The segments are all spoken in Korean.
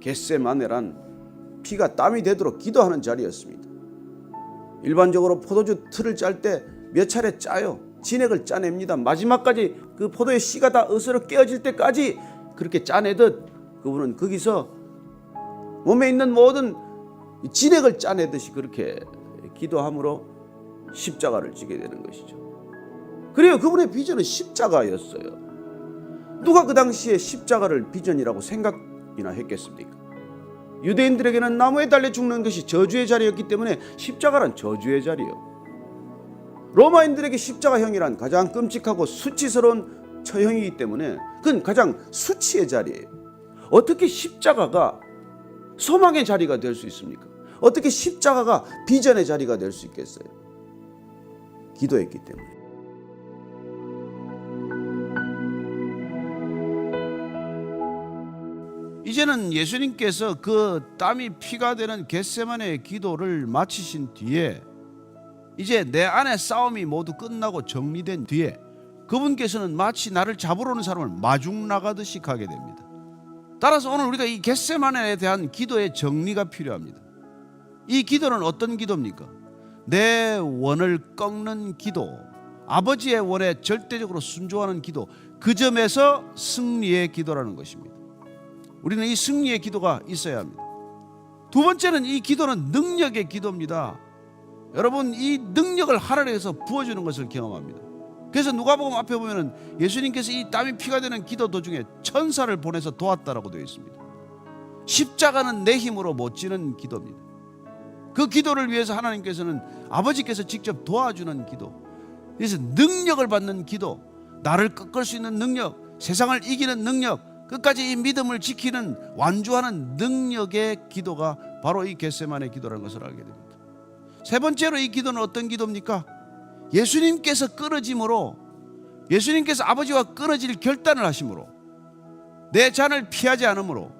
겟세마네란 피가 땀이 되도록 기도하는 자리였습니다. 일반적으로 포도주 틀을 짤 때 몇 차례 짜요. 진액을 짜냅니다. 마지막까지 그 포도의 씨가 다 으스러 깨어질 때까지 그렇게 짜내듯 그분은 거기서 몸에 있는 모든 진액을 짜내듯이 그렇게 기도함으로 십자가를 지게 되는 것이죠. 그래요. 그분의 비전은 십자가였어요. 누가 그 당시에 십자가를 비전이라고 생각이나 했겠습니까? 유대인들에게는 나무에 달려 죽는 것이 저주의 자리였기 때문에 십자가란 저주의 자리요. 로마인들에게 십자가형이란 가장 끔찍하고 수치스러운 처형이기 때문에 그건 가장 수치의 자리예요. 어떻게 십자가가 소망의 자리가 될 수 있습니까? 어떻게 십자가가 비전의 자리가 될 수 있겠어요? 기도했기 때문에. 이제는 예수님께서 그 땀이 피가 되는 겟세마네의 기도를 마치신 뒤에 이제 내 안의 싸움이 모두 끝나고 정리된 뒤에 그분께서는 마치 나를 잡으러 오는 사람을 마중 나가듯이 가게 됩니다. 따라서 오늘 우리가 이 겟세마네에 대한 기도의 정리가 필요합니다. 이 기도는 어떤 기도입니까? 내 원을 꺾는 기도, 아버지의 원에 절대적으로 순종하는 기도, 그 점에서 승리의 기도라는 것입니다. 우리는 이 승리의 기도가 있어야 합니다. 두 번째는 이 기도는 능력의 기도입니다. 여러분, 이 능력을 하늘에서 부어주는 것을 경험합니다. 그래서 누가복음 앞에 보면은 예수님께서 이 땀이 피가 되는 기도 도중에 천사를 보내서 도왔다라고 되어 있습니다. 십자가는 내 힘으로 못 지는 기도입니다. 그 기도를 위해서 하나님께서는 아버지께서 직접 도와주는 기도, 그래서 능력을 받는 기도, 나를 꺾을 수 있는 능력, 세상을 이기는 능력, 끝까지 이 믿음을 지키는 완주하는 능력의 기도가 바로 이 겟세마네 기도라는 것을 알게 됩니다. 세 번째로 이 기도는 어떤 기도입니까? 예수님께서 끊어짐으로, 예수님께서 아버지와 끊어질 결단을 하심으로, 내 잔을 피하지 않으므로,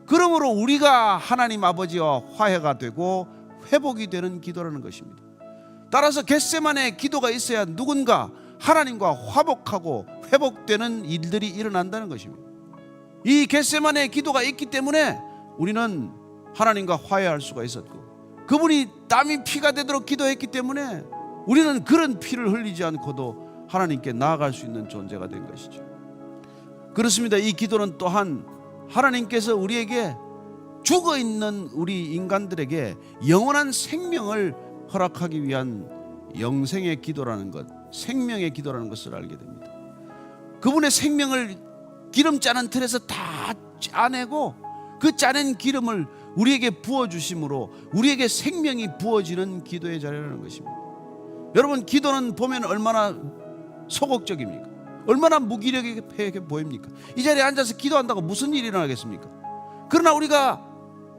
그러므로 우리가 하나님 아버지와 화해가 되고 회복이 되는 기도라는 것입니다. 따라서 겟세마네의 기도가 있어야 누군가 하나님과 화목하고 회복되는 일들이 일어난다는 것입니다. 이 겟세마네의 기도가 있기 때문에 우리는 하나님과 화해할 수가 있었고, 그분이 땀이 피가 되도록 기도했기 때문에 우리는 그런 피를 흘리지 않고도 하나님께 나아갈 수 있는 존재가 된 것이죠. 그렇습니다. 이 기도는 또한 하나님께서 우리에게 죽어있는 우리 인간들에게 영원한 생명을 허락하기 위한 영생의 기도라는 것, 생명의 기도라는 것을 알게 됩니다. 그분의 생명을 기름 짜는 틀에서 다 짜내고 그 짜낸 기름을 우리에게 부어주심으로 우리에게 생명이 부어지는 기도의 자리라는 것입니다. 여러분, 기도는 보면 얼마나 소극적입니까? 얼마나 무기력하게 보입니까? 이 자리에 앉아서 기도한다고 무슨 일이 일어나겠습니까? 그러나 우리가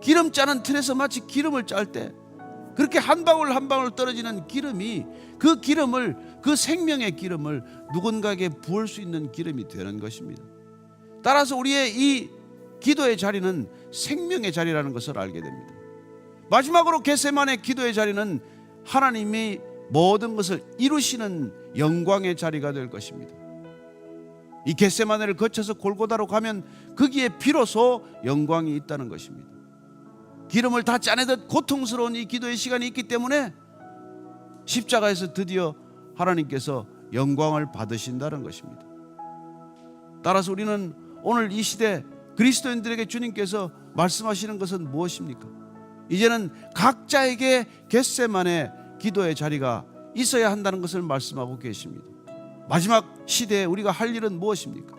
기름 짜는 틀에서 마치 기름을 짤 때 그렇게 한 방울 한 방울 떨어지는 기름이 그 기름을, 그 생명의 기름을 누군가에게 부을 수 있는 기름이 되는 것입니다. 따라서 우리의 이 기도의 자리는 생명의 자리라는 것을 알게 됩니다. 마지막으로 겟세마네 기도의 자리는 하나님이 모든 것을 이루시는 영광의 자리가 될 것입니다. 이 겟세마네를 거쳐서 골고다로 가면 거기에 비로소 영광이 있다는 것입니다. 기름을 다 짜내듯 고통스러운 이 기도의 시간이 있기 때문에 십자가에서 드디어 하나님께서 영광을 받으신다는 것입니다. 따라서 우리는 오늘 이 시대 그리스도인들에게 주님께서 말씀하시는 것은 무엇입니까? 이제는 각자에게 겟세마네 기도의 자리가 있어야 한다는 것을 말씀하고 계십니다. 마지막 시대에 우리가 할 일은 무엇입니까?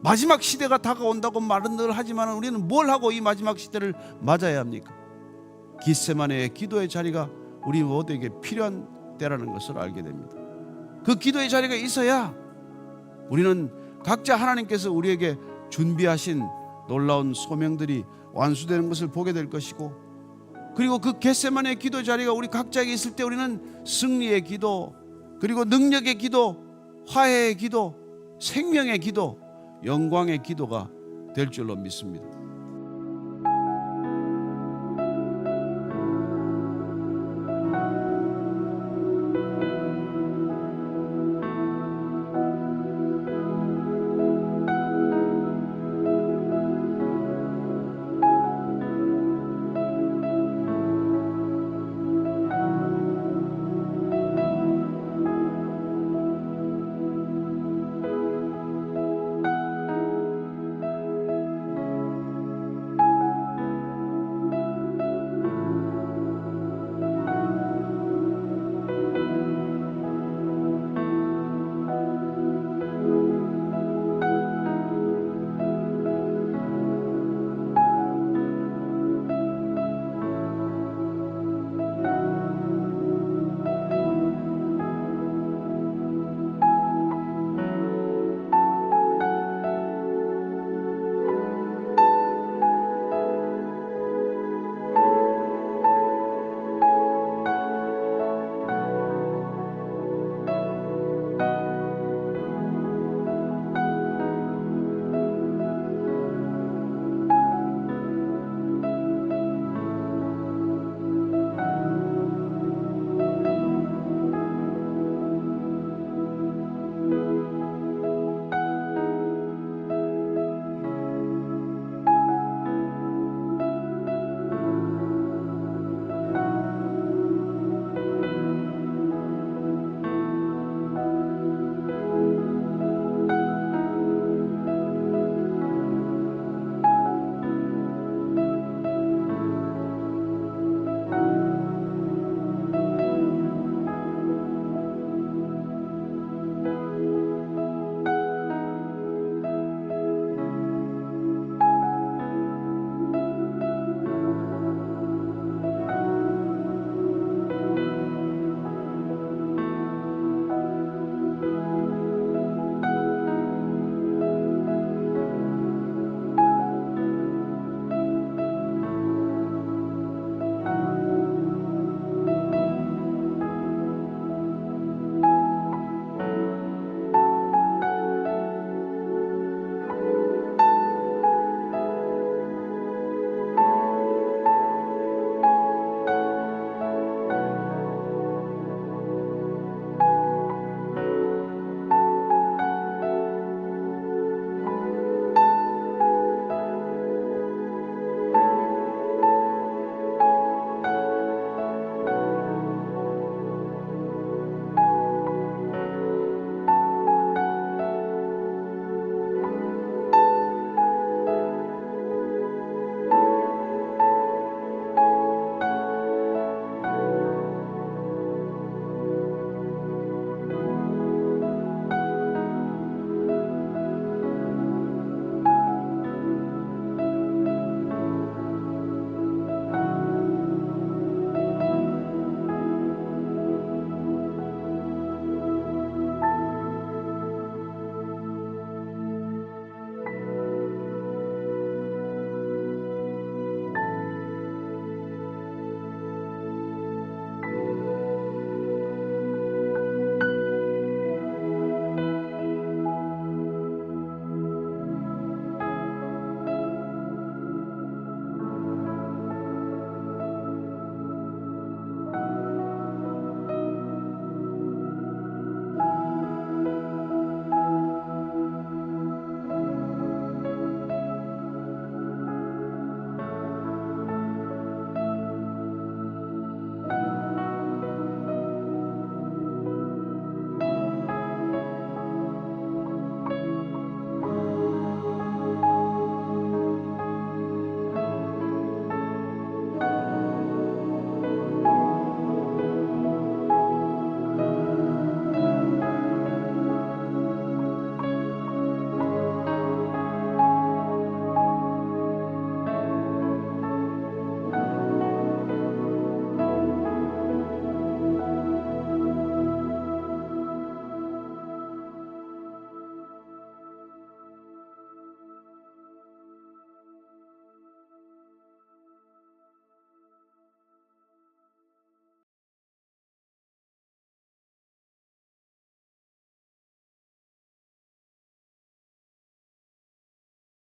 마지막 시대가 다가온다고 말은 늘 하지만 우리는 뭘 하고 이 마지막 시대를 맞아야 합니까? 겟세마네의 기도의 자리가 우리 모두에게 필요한 때라는 것을 알게 됩니다. 그 기도의 자리가 있어야 우리는 각자 하나님께서 우리에게 준비하신 놀라운 소명들이 완수되는 것을 보게 될 것이고, 그리고 그 겟세마네의 기도 자리가 우리 각자에게 있을 때 우리는 승리의 기도, 그리고 능력의 기도, 화해의 기도, 생명의 기도, 영광의 기도가 될 줄로 믿습니다.